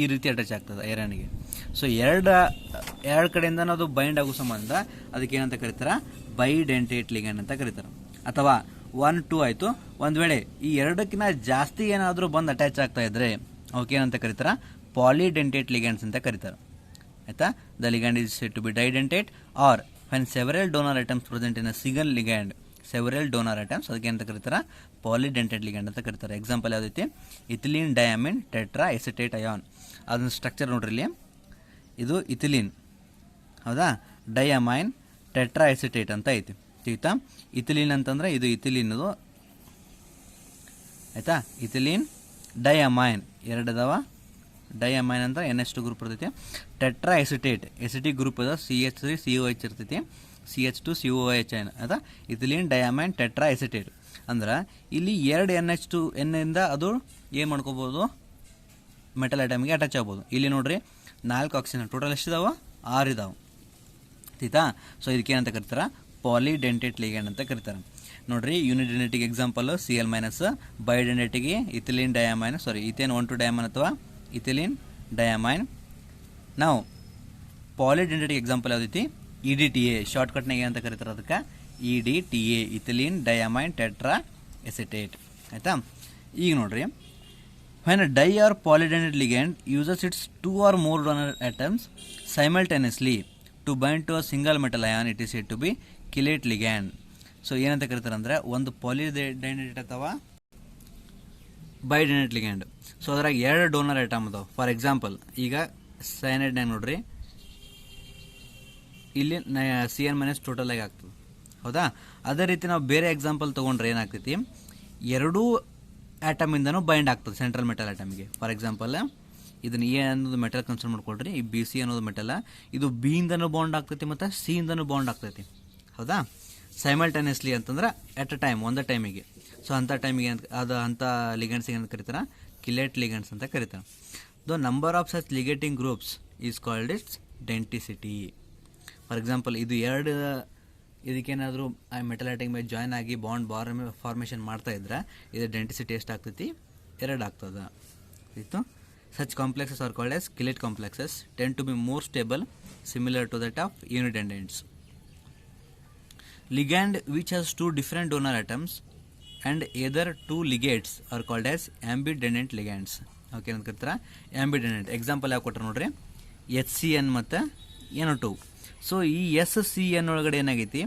ಈ ರೀತಿ ಅಟ್ಯಾಚ್ ಆಗ್ತದೆ ಐರನ್ಗೆ. ಸೊ ಎರಡು ಕಡೆಯಿಂದ ಅದು ಬೈಂಡ್ ಆಗೋ ಸಂಬಂಧ ಅದಕ್ಕೆ ಏನಂತ ಕರೀತಾರೆ ಬೈಡೆಂಟೇಟ್ ಲಿಗ್ಯಾಂಡ್ ಅಂತ ಕರೀತಾರೆ. ಅಥವಾ 1, 2 ಆಯಿತು, ಒಂದು ವೇಳೆ ಈ ಎರಡಕ್ಕಿಂತ ಜಾಸ್ತಿ ಏನಾದರೂ ಬಂದು ಅಟ್ಯಾಚ್ ಆಗ್ತಾ ಇದ್ರೆ ಅವಕ್ಕೆ ಏನಂತ ಕರೀತಾರೆ ಪಾಲಿಡೆಂಟೇಟ್ ಲಿಗ್ಯಾಂಡ್ಸ್ ಅಂತ ಕರೀತಾರೆ. ಆಯಿತಾ? The ligand is said to be didentate or when several donor atoms present in a single ligand, several donor atoms ಅದಕ್ಕೆ ಅಂತ ಕರೀತಾರೆ ಪಾಲಿಡೆಂಟೇಟ್ ಲಿಗ್ಯಾಂಡ್ ಅಂತ ಕರೀತಾರೆ. ಎಕ್ಸಾಂಪಲ್ ಯಾವುದೈತಿ, ethylene diamine tetra acetate ion. ಅದನ್ನ ಸ್ಟ್ರಕ್ಚರ್ ನೋಡ್ರಿ ಇಲ್ಲಿ, ಇದು ಇಥಿಲೀನ್. ಹೌದಾ? ಡಯಾಮೈನ್ ಟೆಟ್ರಾ ಎಸಿಟೇಟ್ ಅಂತ ಐತಿ. ಆಯ್ತಾ? ಇಥಿಲೀನ್ ಅಂತಂದ್ರೆ ಇದು ಇಥಿಲೀನದು. ಆಯ್ತಾ? ಇಥಿಲೀನ್ ಡಯಾಮೈನ್ ಎರಡದವ. ಡಯಾಮೈನ್ ಅಂತ NH2 ಗ್ರೂಪ್ ಇರ್ತೈತಿ. ಟೆಟ್ರಾ ಎಸಿಟೇಟ್ ಎಸಿಟಿಕ್ ಗ್ರೂಪ್ ಅದ CH3COH ಇರ್ತೈತಿ, CH2COH ಅದ ಇಥಿಲೀನ್ ಡಯಾಮೈನ್ ಟೆಟ್ರಾ ಎಸಿಟೇಟ್. ಅಂದ್ರೆ ಇಲ್ಲಿ 2 NH2 ಇಂದ ಅದು ಏನು ಮಾಡ್ಕೋಬೋದು, ಮೆಟಲ್ ಐಟಮ್ಗೆ ಅಟ್ಯಾಚ್ ಆಗ್ಬೋದು. ಇಲ್ಲಿ ನೋಡ್ರಿ 4 ಆಕ್ಸಿಜನ್, ಟೋಟಲ್ ಎಷ್ಟಿದಾವ 6 ಇದಾವೆ. ಆಯ್ತಾ? ಸೊ ಇದಕ್ಕೆ ಏನಂತ ಕರೀತಾರೆ ಪಾಲಿಡೆಂಟೇಟ್ ಲಿಗ್ಯಾಂಡ್ ಅಂತ ಕರೀತಾರೆ. ನೋಡ್ರಿ ಯೂನಿಡೆಂಟೇಟಿಗೆ example Cl-, ಬೈಡೆಂಟೇಟಿಗೆ ethylene diamine, ethane 1,2 ಡಯಾಮೈನ್ ಅಥವಾ ಇಥಿಲೀನ್ ಡಯಾಮೈನ್. ನಾವು ಪಾಲಿಡೆಂಟೇಟಿಕ್ ಎಕ್ಸಾಂಪಲ್ ಯಾವ್ದೈತಿ, EDTA. ಶಾರ್ಟ್ಕಟ್ನಾಗ ಏನಂತ ಕರೀತಾರೆ ಅದಕ್ಕೆ EDTA, ಇಥಿಲೀನ್ ಡಯಾಮೈನ್ ಟೆಟ್ರಾ ಎಸಿಟೇಟ್. ಆಯಿತಾ? ಈಗ ನೋಡ್ರಿ, when a di or polydentate ligand uses its 2 or more donor atoms simultaneously to bind to a single metal ion, it is said to be chelate ligand. So ಏನಂತ ಕರೀತಾರೆ ಅಂದರೆ ಒಂದು ಪಾಲಿಡೆಂಟೇಟ್ ಅಥವಾ bidentate ligand. So ಅದ್ರಾಗ 2 donor item ಅದಾವೆ. For example ಈಗ ಸೈನೈಡ್ನಾಗ ನೋಡ್ರಿ, ಇಲ್ಲಿ CN- ಟೋಟಲ್ ಆಗಿ ಆಗ್ತದೆ. ಹೌದಾ? ಅದೇ ರೀತಿ ನಾವು ಬೇರೆ ಎಕ್ಸಾಂಪಲ್ ತೊಗೊಂಡ್ರೆ ಏನಾಗ್ತೈತಿ, 2 ಆಟಮಿಂದನೂ ಬೈಂಡ್ ಆಗ್ತದೆ ಸೆಂಟ್ರಲ್ ಮೆಟಲ್ ಐಟಮ್ಗೆ. ಫಾರ್ ಎಕ್ಸಾಂಪಲ್ ಇದನ್ನು A ಅನ್ನೋದು ಮೆಟಲ್ ಕನ್ಸಿಡರ್ ಮಾಡ್ಕೊಳ್ರಿ, ಈ BC ಅನ್ನೋದು ಮೆಟಲ್, ಇದು B ಇಂದನೂ ಬಾಂಡ್ ಆಗ್ತೈತಿ ಮತ್ತು C ಇಂದನೂ ಬಾಂಡ್ ಆಗ್ತೈತಿ. ಹೌದಾ? ಸೈಮಲ್ಟೇನಿಯಸ್ಲಿ ಅಂತಂದ್ರೆ ಎಟ್ ಅ ಟೈಮ್, ಒಂದೇ ಟೈಮಿಗೆ. ಸೊ ಅಂಥ ಟೈಮಿಗೆ ಅಂಥ ಲಿಗ್ಯಾಂಡ್ಸಿಗೆ ಅಂತ ಕರೀತಾರೆ ಕಿಲೇಟ್ ಲಿಗ್ಯಾಂಡ್ಸ್ ಅಂತ ಕರೀತಾರೆ. The number of such ligating groups is called its denticity. For example ಇದು 2 ಇದಕ್ಕೇನಾದರೂ ಆ ಮೆಟಲ್ ಐಟಮ್ ಮೇಲೆ ಜಾಯ್ನ್ ಆಗಿ ಬಾಂಡ್ ಫಾರ್ಮೇಷನ್ ಮಾಡ್ತಾ ಇದ್ರೆ ಇದು ಡೆಂಟಿಸಿಟಿ ಎಷ್ಟಾಗ್ತೈತಿ, 2 ಆಗ್ತದೆ. ಆಯಿತು? Such complexes are called as chelate complexes, tend to be more stable similar to that of unidentates. Ligand which has 2 different donor atoms and either 2 ligates are called as ambidentate ligands. Okay ಅಂತ ಕರೀತಾರೆ ambidentate. Example ಯಾವ ಕೊಟ್ಟರೆ ನೋಡ್ರಿ, HCN ಮತ್ತು NO2. So ಈ SCN ಒಳಗಡೆ ಏನಾಗೈತಿ,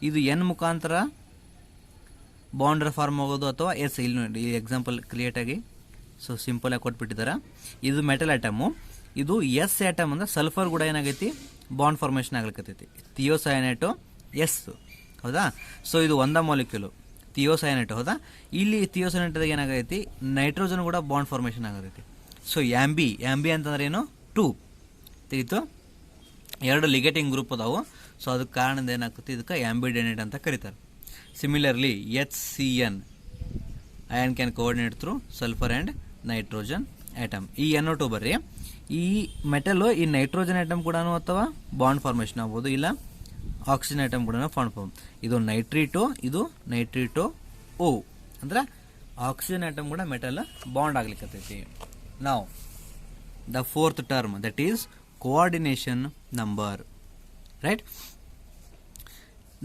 ಇದು N ಮುಖಾಂತರ ಬಾಂಡರ್ ಫಾರ್ಮ್ ಆಗೋದು ಅಥವಾ S. ಇಲ್ಲಿ ನೋಡಿ ಈ ಎಕ್ಸಾಂಪಲ್ ಕ್ರಿಯೇಟಾಗಿ ಸೊ ಸಿಂಪಲ್ ಆಗಿ ಕೊಟ್ಬಿಟ್ಟಿದ್ದಾರೆ. ಇದು ಮೆಟಲ್ ಐಟಮು, ಇದು S ಐಟಮ್ ಅಂದರೆ ಸಲ್ಫರ್ ಕೂಡ ಏನಾಗೈತಿ ಬಾಂಡ್ ಫಾರ್ಮೇಷನ್ ಆಗ್ಲಿಕ್ಕತ್ತೈತಿ. ಥಿಯೋಸೈನೇಟು S. ಹೌದಾ? ಸೊ ಇದು ಒಂದೇ ಮಾಲಿಕ್ಯೂಲು ಥಿಯೋಸೈನೇಟ್. ಹೌದಾ? ಇಲ್ಲಿ ಥಿಯೋಸೈನೇಟ್ದಾಗ ಏನಾಗೈತಿ ನೈಟ್ರೋಜನ್ ಕೂಡ ಬಾಂಡ್ ಫಾರ್ಮೇಷನ್ ಆಗತೈತಿ. ಸೊ ಆ್ಯಂಬಿ ಅಂತಂದ್ರೆ ಏನು 2 ತಿಳಿತು, 2 ಲಿಗೇಟಿಂಗ್ ಗ್ರೂಪ್ ಅದಾವು. ಸೊ ಅದಕ್ಕೆ ಕಾರಣದಿಂದ ಏನಾಗ್ತೈತಿ ಇದಕ್ಕೆ ಆಂಬಿಡೆಂಟೇಟ್ ಅಂತ ಕರೀತಾರೆ. Similarly HCN ion can coordinate through sulphur and nitrogen atom. ಈ NO2 ಬರ್ರಿ, ಈ ಮೆಟಲು ಈ ನೈಟ್ರೋಜನ್ ಐಟಮ್ ಕೂಡ ಅಥವಾ ಬಾಂಡ್ ಫಾರ್ಮೇಷನ್ ಆಗ್ಬೋದು, ಇಲ್ಲ ಆಕ್ಸಿಜನ್ ಐಟಮ್ ಕೂಡ ಫಾರ್ಮ್. ಇದು ನೈಟ್ರಿಟೋ, ಇದು ನೈಟ್ರಿಟೋ O ಅಂದ್ರೆ ಆಕ್ಸಿಜನ್ ಐಟಮ್ ಕೂಡ ಮೆಟಲ್ ಬಾಂಡ್ ಆಗ್ಲಿಕ್ಕತ್ತೈತಿ. ನಾವು the 4th term, that is coordination number. Right?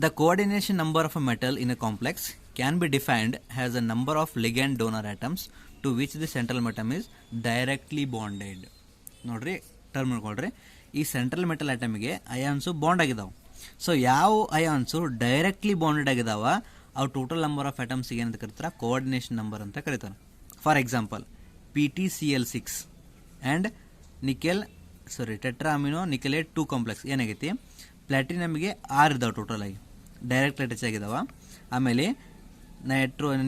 The coordination number of a metal in a complex can be defined as a number of ligand donor atoms to which the central metal is directly bonded. ನೋಡ್ರಿ term ನೋಡ್ಕೊಳ್ರಿ, ಈ central metal ಆಟಮಿಗೆ ions bond ಆಗಿದಾವೆ. So ಯಾವ ions directly bonded ಆಗಿದಾವ ಅವು total number of atoms ಏನಂತ ಕರೀತಾರೆ, ಕೋಆರ್ಡಿನೇಷನ್ ನಂಬರ್ ಅಂತ ಕರೀತಾರೆ. For example PtCl6 and tetraammino nickelate 2 complex ಏನಾಗೈತಿ, ಪ್ಲಾಟಿನಮ್ಗೆ 6 ಇದಾವೆ ಟೋಟಲ್ ಆಗಿ ಡೈರೆಕ್ಟ್ ಅಟ್ಯಾಚ್ ಆಗಿದಾವೆ. ಆಮೇಲೆ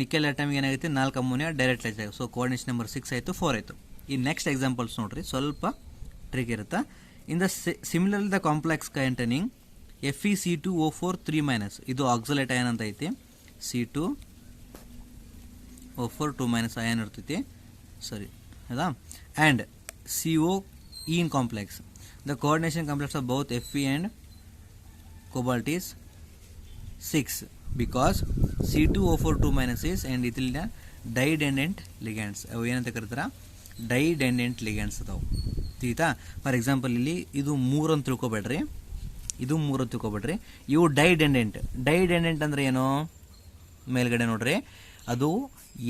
ನಿಕೆಲ್ ಆಟಮಿಗೆ ಏನಾಗೈತಿ 4 ಅಮೋನಿಯಾ ಡೈರೆಕ್ಟ್ ಅಟ್ಯಾಚ್ ಆಗಿದೆ. ಸೊ ಕೋಆರ್ಡಿನೇಷನ್ ನಂಬರ್ 6 ಆಯಿತು, 4 ಆಯಿತು. ಈ ನೆಕ್ಸ್ಟ್ ಎಕ್ಸಾಂಪಲ್ಸ್ ನೋಡ್ರಿ, ಸ್ವಲ್ಪ ಟ್ರಿಕ್ ಇರುತ್ತೆ. In the similarly the complex containing FeC2O4 3- ಇದು ಆಕ್ಸಲೇಟ್ ಅಯಾನ್ ಅಂತ ಐತಿ. C2O4 2- ಅಯಾನ್ ಇರ್ತೈತಿ, ಸರಿ ಹೌದಾ. And CO in complex. The coordination complex of both Fe and cobalt is 6 because C2O4 2- is and ethylene didendant ligands. ಅವು ಏನಂತ ಕರೀತಾರ, ಡೈಡೆಂಡೆಂಟ್ ligands ಅದಾವು. ಆಯ್ತಾ. ಫಾರ್ ಎಕ್ಸಾಂಪಲ್ ಇಲ್ಲಿ ಇದು 3 ಅಂತ ತಿಳ್ಕೊಬೇಡ್ರಿ, ಇದು 3 ಅಂತ ತಿಳ್ಕೊಬೇಡ್ರಿ, ಇವು ಡೈಡೆಂಡೆಂಟ್. ಡೈಡೆಂಡೆಂಟ್ ಅಂದ್ರೆ ಏನು, ಮೇಲ್ಗಡೆ ನೋಡ್ರಿ ಅದು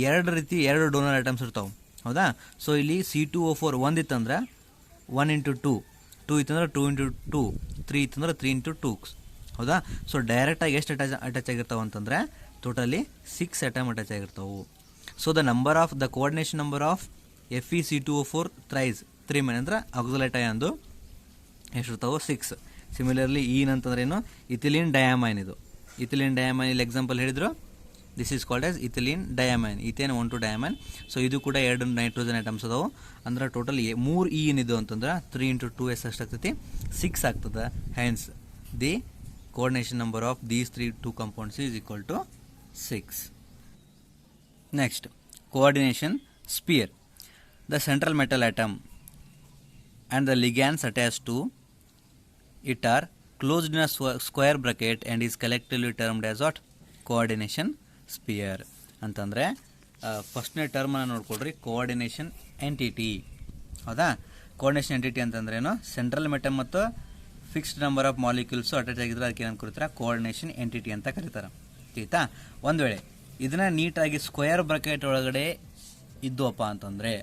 2 ರೀತಿ 2 ಡೋನರ್ ಐಟಮ್ಸ್ ಇರ್ತಾವೆ, ಹೌದಾ. ಸೊ ಇಲ್ಲಿ C2O4 1 ಇತ್ತಂದ್ರೆ 1 × 2, 2 ಇತ್ತಂದ್ರೆ 2 × 2, 3 ಇತ್ತಂದ್ರೆ 3 × 2, ಹೌದಾ. ಸೊ ಡೈರೆಕ್ಟಾಗಿ ಎಷ್ಟು ಅಟ್ಯಾಚ್ ಆಗಿರ್ತಾವೆ ಅಂತಂದ್ರೆ ಟೋಟಲಿ 6 ಅಟಮ್ ಅಟ್ಯಾಚ್ ಆಗಿರ್ತಾವೆ. So the number of the coordination number of FeC2O4 thrice 3- ಅಂದ್ರೆ ಆಕ್ಸಲೇಟ್ ಅಯಾನ್ದು ಎಷ್ಟಿರ್ತಾವೆ, 6. ಸಿಮಿಲರ್ಲಿ ಈನ್ ಅಂತಂದ್ರೆ ಏನು, ಇಥಿಲೀನ್ ಡಯಾಮೈನ್. ಇದು ಇಥಿಲೀನ್ ಡಯಾಮೈನ್ ಇಲ್ಲಿ ಎಕ್ಸಾಂಪಲ್ ಹೇಳಿದ್ರು, this is called as ethylene diamine, ethane 1,2 diamine. So ಇದು ಕೂಡ 2 ನೈಟ್ರೋಜನ್ ಐಟಮ್ಸ್ ಅದಾವೆ. ಅಂದ್ರೆ ಟೋಟಲ್ 3 ಈನ್ ಇದು ಅಂತಂದ್ರೆ 3 × 2 ಎಷ್ಟಾಗ್ತೈತಿ, 6 ಆಗ್ತದೆ. Hence the coordination number of these 2 compounds is equal to 6. Next coordination sphere. The central metal atom and the ligands attached to it are closed in a square bracket and is collectively termed as what, coordination sphere. ಅಂತಂದರೆ ಫಸ್ಟ್ನೇ ಟರ್ಮನ್ನು ನೋಡ್ಕೊಳ್ರಿ, coordination entity, ಹೌದಾ. Coordination entity ಅಂತಂದ್ರೇನು, central ಮೆಟಮ್ ಮತ್ತು fixed number of molecules attach ಆಗಿದ್ರೆ ಅದಕ್ಕೆ ಏನಂತ ಕರೀತಾರೆ, coordination entity ಅಂತ ಕರೀತಾರೆ. ಆಯ್ತಾ. ಒಂದು ವೇಳೆ ಇದನ್ನು ನೀಟಾಗಿ ಸ್ಕ್ವೇರ್ ಬ್ರಾಕೆಟ್ ಒಳಗಡೆ ಇದ್ದುವಪ್ಪ ಅಂತಂದರೆ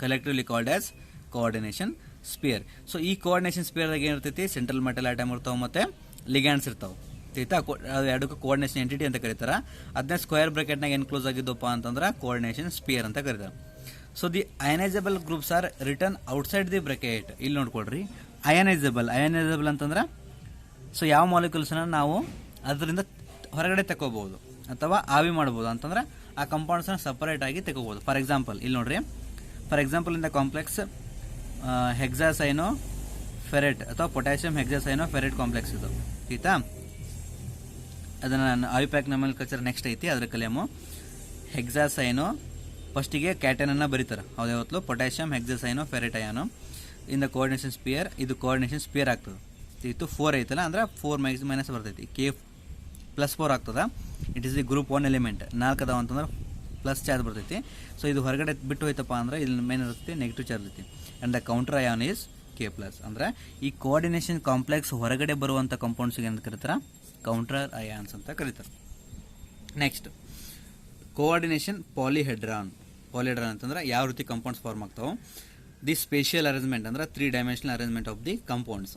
collectively called as coordination sphere. So ಈ ಕೋಆರ್ಡಿನೇಷನ್ ಸ್ಪಿಯರ್ದಾಗ ಏನಿರ್ತೈತಿ, ಸೆಂಟ್ರಲ್ ಮೆಟಲ್ ಆಟಮ್ ಇರ್ತಾವೆ ಮತ್ತು ಲಿಗ್ಯಾಂಡ್ಸ್ ಇರ್ತಾವೆ. ಆಯ್ತಾ. ಅದು ಎರಡಕ್ಕೂ ಕೋಆರ್ಡಿನೇಷನ್ ಎಂಟಿಟಿ ಅಂತ ಕರೀತಾರೆ. ಅದನ್ನ ಸ್ಕ್ವೇರ್ ಬ್ರಾಕೆಟ್ನಾಗ ಏನು ಕ್ಲೋಸ್ ಆಗಿದ್ದಪ್ಪ ಅಂತಂದ್ರೆ ಕೋಆರ್ಡಿನೇಷನ್ ಸ್ಪಿಯರ್ ಅಂತ ಕರೀತಾರೆ. So the ionisable groups are return outside the bracket. ಇಲ್ಲಿ ನೋಡ್ಕೊಳ್ರಿ, ಅಯನೈಸಬಲ್ ಅಂತಂದ್ರೆ ಸೊ ಯಾವ ಮಾಲಿಕ್ಯೂಲ್ಸ್ನ ನಾವು ಅದರಿಂದ ಹೊರಗಡೆ ತಗೋಬಹುದು ಅಥವಾ ಆವಿ ಮಾಡ್ಬೋದು ಅಂತಂದ್ರೆ ಆ ಕಂಪೌಂಡ್ಸ್ನ ಸಪರೇಟ್ ಆಗಿ ತಗೋಬಹುದು. ಫಾರ್ ಎಕ್ಸಾಂಪಲ್ ಇಲ್ಲಿ ನೋಡ್ರಿ, for example in the complex hexacyano ferrate ಅಥವಾ ಪೊಟ್ಯಾಷಿಯಂ ಹೆಕ್ಸಾಸೈನೋ ಫೆರೆಟ್ ಕಾಂಪ್ಲೆಕ್ಸ್ ಇದು. ಆಯ್ತಾ. ಅದನ್ನು ನಾನು ಐಪ್ಯಾಕ್ ನಾಮೆನ್ಕ್ಲೇಚರ್ ನೆಕ್ಸ್ಟ್ ಐತಿ, ಅದ್ರ ಕಲಿಯಮು. ಹೆಕ್ಸಾಸೈನೋ ಫಸ್ಟಿಗೆ ಕ್ಯಾಟನನ್ನು ಬರೀತಾರೆ, ಹೌದು ಯಾವತ್ತು, potassium hexacyano ferrate ion in the coordination sphere. ಇದು ಕೋಆರ್ಡಿನೇಷನ್ ಸ್ಪಿಯರ್ ಆಗ್ತದೆ. ಇದು 4 ಐತಲ್ಲ, ಅಂದ್ರೆ 4 - ಬರ್ತೈತಿ, K+4 ಆಗ್ತದೆ. It is the group 1 element. 4 ಅದಾವ ಅಂತಂದ್ರೆ ಪ್ಲಸ್ ಚಾರ್ಜ್ ಬರ್ತೈತಿ. ಸೊ ಇದು ಹೊರಗಡೆ ಬಿಟ್ಟು ಹೋಯ್ತಪ್ಪ ಅಂದ್ರೆ ಇಲ್ಲಿ ಮೇನ್ ಇರುತ್ತೆ ನೆಗೆಟಿವ್ ಚಾರ್ಜ್ ಇರುತ್ತೆ. And the counter ion is K+. ಅಂದ್ರೆ ಈ ಕೋಆರ್ಡಿನೇಷನ್ ಕಾಂಪ್ಲೆಕ್ಸ್ ಹೊರಗಡೆ ಬರುವಂಥ ಕಂಪೌಂಡ್ಸ್ಗೆ ಏನು ಕರೀತಾರೆ, ಕೌಂಟರ್ ಅಯಾನ್ಸ್ ಅಂತ ಕರೀತಾರೆ. Next coordination ಪಾಲಿಹೆಡ್ರಾನ್. ಪಾಲಿಹೆಡ್ರಾನ್ ಅಂತಂದ್ರೆ ಯಾವ ರೀತಿ ಕಂಪೌಂಡ್ಸ್ ಫಾರ್ಮ್ ಆಗ್ತಾವೆ. ದಿ ಸ್ಪೇಷಿಯಲ್ ಅರೇಂಜ್ಮೆಂಟ್ ಅಂದ್ರೆ 3 dimensional arrangement of the compounds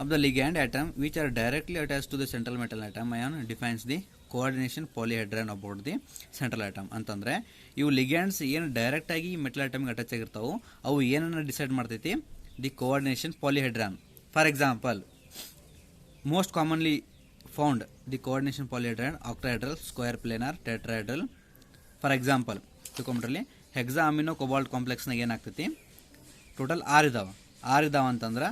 of the ligand atom which are directly attached to the central metal atom ion defines the coordination polyhedron about the central atom. ಅಂತಂದ್ರೆ ಇವು ligands ಏನು direct ಆಗಿ metal ಆಟಮ್ಗೆ attach ಆಗಿರ್ತಾವೆ ಅವು ಏನನ್ನ decide ಮಾಡ್ತೈತಿ, the coordination polyhedron. For example most commonly found the coordination polyhedron octahedral, square planar, tetrahedral. For example ತಿಳ್ಕೊಂಬಿಟ್ರಲ್ಲಿ hexa amino cobalt ಕಾಂಪ್ಲೆಕ್ಸ್ನಾಗ ಏನಾಗ್ತೈತಿ, ಟೋಟಲ್ 6 ಇದಾವೆ ಅಂತಂದ್ರೆ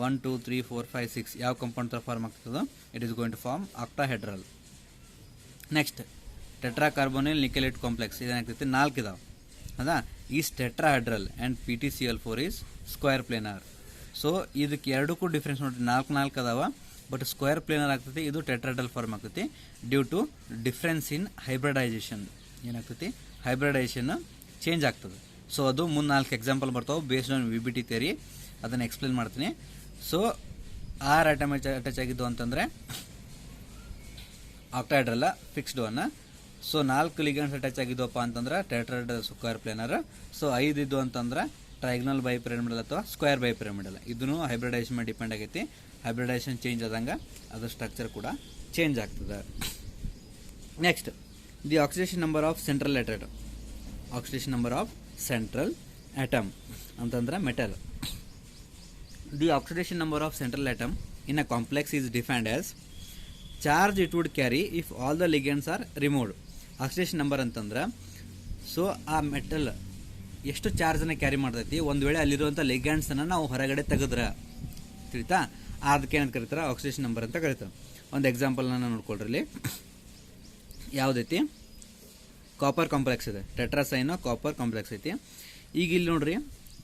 1 2 3 4 5 6 ಯಾವ ಕಂಪೌಂಡ್ ಥರ ಫಾರ್ಮ್ ಆಗ್ತದೋ it is going to form octahedral. Next tetracarbonyl nickelate complex ಇದೇನಾಗ್ತೈತಿ 4 ಇದಾವೆ, ಹೌದಾ. Is tetrahedral and PtCl4 is square planar. So ಇದಕ್ಕೆ ಎರಡಕ್ಕೂ ಡಿಫ್ರೆನ್ಸ್ ನೋಡ್ರಿ, 4 ಅದಾವ ಬಟ್ ಸ್ಕ್ವೇರ್ ಪ್ಲೇನರ್ ಆಗ್ತೈತಿ, ಇದು ಟೆಟ್ರಾಹೆಡ್ರಲ್ ಫಾರ್ಮ್ ಆಗ್ತೈತಿ due to difference in hybridisation. ಏನಾಗ್ತೈತಿ, ಹೈಬ್ರಿಡೈಸೇಷನ್ ಚೇಂಜ್ ಆಗ್ತದೆ. ಸೊ ಅದು ಮುಂದೆ 4 ಎಕ್ಸಾಂಪಲ್ ಬರ್ತಾವೆ ಬೇಸ್ಡ್ ಆನ್ VBT ಥಿಯರಿ, ಅದನ್ನು ಎಕ್ಸ್ಪ್ಲೇನ್ ಮಾಡ್ತೀನಿ. ಸೊ 6 ಅಟಮ್ ಅಟ್ಯಾಚ್ ಆಗಿದ್ದು ಅಂತಂದರೆ ಆಕ್ಟಾಹೆಡ್ರಲ್ಲ fixed one, so 4 ligands attach ಆಗಿದ್ವಪ್ಪ ಅಂತಂದ್ರೆ ಟೆಟ್ರಾಡ್ ಸ್ಕ್ವೇರ್ ಪ್ಲೇನರ್. ಸೊ 5 ಇದ್ದು ಅಂತಂದ್ರೆ ಟ್ರೈಗ್ನಲ್ ಬೈ ಪಿರಮಿಡಲ್ ಅಥವಾ ಸ್ಕ್ವೇರ್ ಬೈ ಪಿರಮಿಡಲ್. ಇದನ್ನು ಹೈಬ್ರಿಡೈಸೇಷನ್ ಮೇಲೆ ಡಿಪೆಂಡ್ ಆಗೈತಿ. ಹೈಬ್ರಿಡೈಸೇಷನ್ ಚೇಂಜ್ ಆದಂಗೆ ಅದ್ರ ಸ್ಟ್ರಕ್ಚರ್ ಕೂಡ ಚೇಂಜ್ ಆಗ್ತದೆ. Next the oxidation number of central atom. Oxidation number of central atom ಅಂತಂದ್ರೆ metal. The oxidation number of central atom in a complex is defined as charge it would carry if all the ligands are removed. Oxidation number ಅಂತಂದ್ರೆ so ಆ metal ಎಷ್ಟು ಚಾರ್ಜನ್ನು carry ಮಾಡ್ತೈತಿ ಒಂದು ವೇಳೆ ಅಲ್ಲಿರುವಂಥ ಲಿಗ್ಯಾಂಡ್ಸನ್ನು ನಾವು ಹೊರಗಡೆ ತೆಗೆದ್ರೆ ತಿಳಿತಾ, ಅದಕ್ಕೆ ಏನಂತ ಕರೀತಾರೆ ಆಕ್ಸಿಡೇಷನ್ ನಂಬರ್ ಅಂತ ಕರೀತಾರೆ. ಒಂದು ಎಕ್ಸಾಂಪಲ್ನ ನೋಡ್ಕೊಳ್ರಿ. ಇಲ್ಲಿ ಯಾವುದೈತಿ ಕಾಪರ್ ಕಾಂಪ್ಲೆಕ್ಸ್ ಇದೆ, ಟೆಟ್ರಾಸೈನ್ ಕಾಪರ್ ಕಾಂಪ್ಲೆಕ್ಸ್ ಐತಿ. ಈಗ ಇಲ್ಲಿ ನೋಡ್ರಿ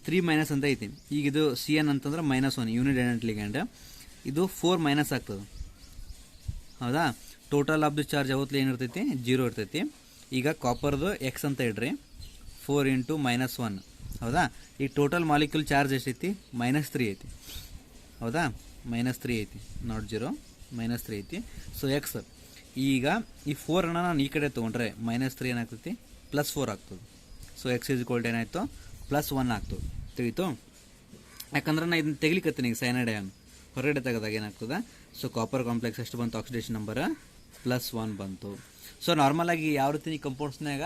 3- ಅಂತ ಐತಿ. ಈಗ ಇದು CN ಅಂತಂದ್ರೆ -1 ಯೂನಿಡೆಂಟ್ ಲಿಗ್ಯಾಂಡ್, ಇದು 4- ಆಗ್ತದೆ. ಹೌದಾ, ಟೋಟಲ್ ಆಫ್ ದಿ ಚಾರ್ಜ್ ಯಾವತ್ತೂ ಏನಿರ್ತೈತಿ 0 ಇರ್ತೈತಿ. ಈಗ ಕಾಪರ್ದು X ಅಂತ ಇಡ್ರಿ, 4 × -1. ಹೌದಾ, ಈಗ ಟೋಟಲ್ ಮಾಲಿಕ್ಯೂಲ್ ಚಾರ್ಜ್ ಎಷ್ಟೈತಿ -3 ಐತಿ. ಹೌದಾ, -3 ಐತಿ, ನಾಟ್ 0, -3 ಐತಿ. ಸೊ X ಈಗ ಈ 4 ನಾನು ಈ ಕಡೆ ತೊಗೊಂಡ್ರೆ -3 ಏನಾಗ್ತೈತಿ +4 ಆಗ್ತದೆ. ಸೊ X = ಏನಾಯಿತು +1 ಆಗ್ತದೆ. ತಿಳಿತು? ಯಾಕಂದ್ರೆ ನಾನು ಇದನ್ನ ತೆಗಿಲಿಕ್ಕತ್ತೀನಿ ಈಗ ಸೈನೈಡ್ ಅಯಾನ್ ಹೊರಗಡೆ ತೆಗೆದಾಗ ಏನಾಗ್ತದೆ. ಸೊ ಕಾಪರ್ ಕಾಂಪ್ಲೆಕ್ಸ್ ಎಷ್ಟು ಬಂತು ಆಕ್ಸಿಡೇಷನ್ ನಂಬರ್ +1 ಬಂತು. ಸೊ ನಾರ್ಮಲಾಗಿ ಯಾವ ರೀತಿ ಕಂಪೌಂಡ್ಸ್ನಾಗ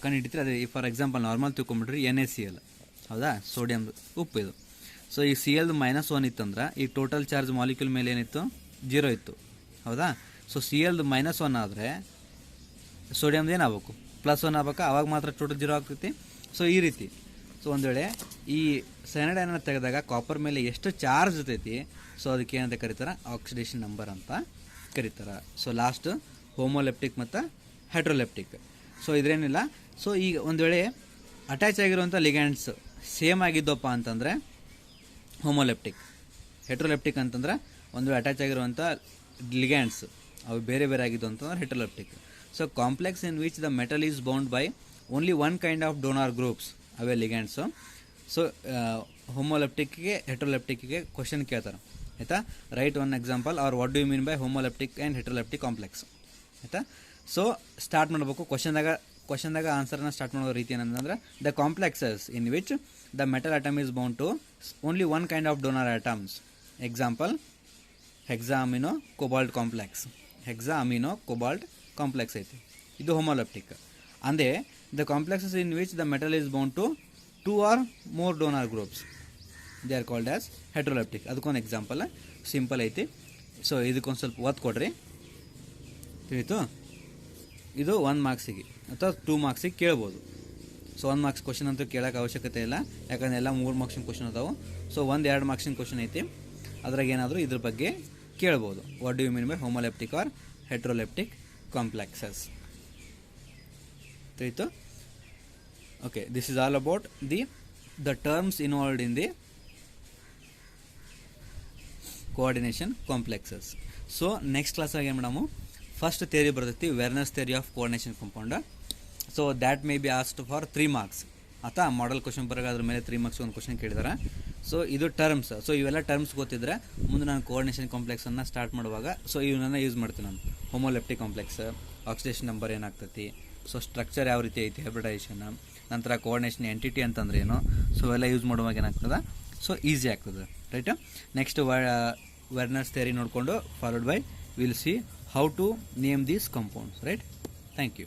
ಕಂಡು ಹಿಡಿತೀರಿ ಅದೇ ಫಾರ್ ಎಕ್ಸಾಂಪಲ್ ನಾರ್ಮಲ್ ತಿಳ್ಕೊಂಬಿಟ್ರಿ NaCl. ಹೌದಾ, ಸೋಡಿಯಂ ಉಪ್ಪು ಇದು. ಸೊ ಈ Cl -1 ಇತ್ತಂದ್ರೆ ಈ ಟೋಟಲ್ ಚಾರ್ಜ್ ಮಾಲಿಕ್ಯೂಲ್ ಮೇಲೆ ಏನಿತ್ತು 0 ಇತ್ತು. ಹೌದಾ, ಸೊ Cl -1 ಆದರೆ ಸೋಡಿಯಮ್ದು ಏನಾಗಬೇಕು +1 ಆಗ್ಬೇಕು, ಆವಾಗ ಮಾತ್ರ ಟೋಟಲ್ 0 ಆಗ್ತೈತಿ. ಸೊ ಈ ರೀತಿ. ಸೊ ಒಂದು ವೇಳೆ ಈ ಸೈನೈಡ್ ಅಯಾನ್ ತೆಗೆದಾಗ ಕಾಪರ್ ಮೇಲೆ ಎಷ್ಟು ಚಾರ್ಜ್ ಇರ್ತೈತಿ ಸೊ ಅದಕ್ಕೆ ಏನಂತ ಕರೀತಾರೆ ಆಕ್ಸಿಡೇಷನ್ ನಂಬರ್ ಅಂತ ಕರೀತಾರೆ. ಸೊ ಲಾಸ್ಟ್ ಹೋಮೋಲೆಪ್ಟಿಕ್ ಮತ್ತು ಹೈಡ್ರೋಲೆಪ್ಟಿಕ್. ಸೊ ಇದ್ರೇನಿಲ್ಲ. ಸೊ ಈಗ ಒಂದು ವೇಳೆ ಅಟ್ಯಾಚ್ ಆಗಿರುವಂಥ ಲಿಗ್ಯಾಂಡ್ಸ್ ಸೇಮ್ ಆಗಿದ್ದಪ್ಪ ಅಂತಂದರೆ ಹೋಮೋಲೆಪ್ಟಿಕ್. ಹೆಟ್ರೋಲೆಪ್ಟಿಕ್ ಅಂತಂದ್ರೆ ಒಂದು ವೇಳೆ ಅಟ್ಯಾಚ್ ಆಗಿರುವಂಥ ಲಿಗ್ಯಾಂಡ್ಸ್ ಅವು ಬೇರೆ ಬೇರೆ ಆಗಿದ್ದು ಅಂತಂದ್ರೆ heteroleptic. So complex in which the metal is bound by only one kind of donor groups ಅವೇ ಲಿಗ್ಯಾಂಡ್ಸು. ಸೊ ಹೋಮೋಲೆಪ್ಟಿಕ್ಗೆ ಹೆಟ್ರೋಲೆಪ್ಟಿಕ್ಗೆ ಕ್ವಶನ್ ಕೇಳ್ತಾರೆ ಆಯಿತಾ. Right one example or what do you mean by homoleptic and heteroleptic complex ಆಯಿತಾ. So start ಮಾಡಬೇಕು ಕ್ವಶನ್ದಾಗ ಆನ್ಸರ್ನ start ಮಾಡೋ ರೀತಿ ಏನಂತಂದ್ರೆ the complexes in which the metal atom is bound to only one kind of donor atoms. Example hexammino cobalt complex. Hexammine cobalt complex ಐತಿ, ಇದು homoleptic. ಅಂದೇ the complexes in which the metal is bound to 2 or more donor groups they are called as heteroleptic. ಅದಕ್ಕೊಂದು example simple ಐತಿ. So ಇದಕ್ಕೊಂದು ಸ್ವಲ್ಪ ಒತ್ತು ಕೊಡ್ರಿ. ತಿಳಿತು? ಇದು 1 ಮಾರ್ಕ್ಸಿಗೆ ಅಥವಾ 2 ಮಾರ್ಕ್ಸಿಗೆ ಕೇಳ್ಬೋದು. ಸೊ 1 ಮಾರ್ಕ್ಸ್ ಕ್ವಶನ್ ಅಂತೂ ಕೇಳೋಕೆ ಅವಶ್ಯಕತೆ ಇಲ್ಲ, ಯಾಕಂದರೆ ಎಲ್ಲ 3 ಮಾರ್ಕ್ಸಿನ ಕ್ವಶನ್ ಅದಾವೆ. ಸೊ 1-2 ಮಾರ್ಕ್ಸಿನ ಕ್ವಶನ್ ಐತಿ, ಅದ್ರಾಗ ಏನಾದರೂ ಇದ್ರ ಬಗ್ಗೆ ಕೇಳ್ಬೋದು. What do you mean by homoleptic or heteroleptic complexes. ತಿಳಿತು? Okay, this is all about the terms involved in the coordination complexes. So next class ಆಗಿ ಏನು ಮಾಡಾಮು ಫಸ್ಟ್ ಥಿಯರಿ ಬರ್ತೈತಿ Werner's theory of coordination compound. So that may be asked for 3 marks ಆತಾ. Model question ಬರೋಕೆ ಅದ್ರ ಮೇಲೆ 3 marks ಒಂದು question ಕೇಳಿದಾರೆ. So ಇದು ಟರ್ಮ್ಸ್. ಸೊ ಇವೆಲ್ಲ ಟರ್ಮ್ಸ್ ಗೊತ್ತಿದ್ರೆ ಮುಂದೆ ನಾನು ಕೋಆರ್ಡಿನೇಷನ್ ಕಾಂಪ್ಲೆಕ್ಸನ್ನು ಸ್ಟಾರ್ಟ್ ಮಾಡುವಾಗ ಸೊ ಇವನ್ನ ಯೂಸ್ ಮಾಡ್ತೀನಿ ನಾನು. ಹೋಮೋಲೆಪ್ಟಿಕ್ ಕಾಂಪ್ಲೆಕ್ಸ್, ಆಕ್ಸಿಡೇಷನ್ ನಂಬರ್ ಏನಾಗ್ತೈತಿ, ಸೊ ಸ್ಟ್ರಕ್ಚರ್ ಯಾವ ರೀತಿ ಐತಿ, ಹೈಬ್ರಿಡೈಸೇಷನ್, ನಂತರ ಕೋಆರ್ಡಿನೇಷನ್ ಎಂಟಿಟಿ ಅಂತಂದ್ರೆ ಏನು, ಸೊ ಎಲ್ಲ ಯೂಸ್ ಮಾಡುವಾಗ ಏನಾಗ್ತದೆ ಸೊ ಈಸಿ ಆಗ್ತದೆ. ರೈಟ್? ನೆಕ್ಸ್ಟ್ ವೆರ್ನರ್ಸ್ ಥಿಯರಿ ನೋಡಿಕೊಂಡು followed by will see how to name these compounds. Right? Thank you.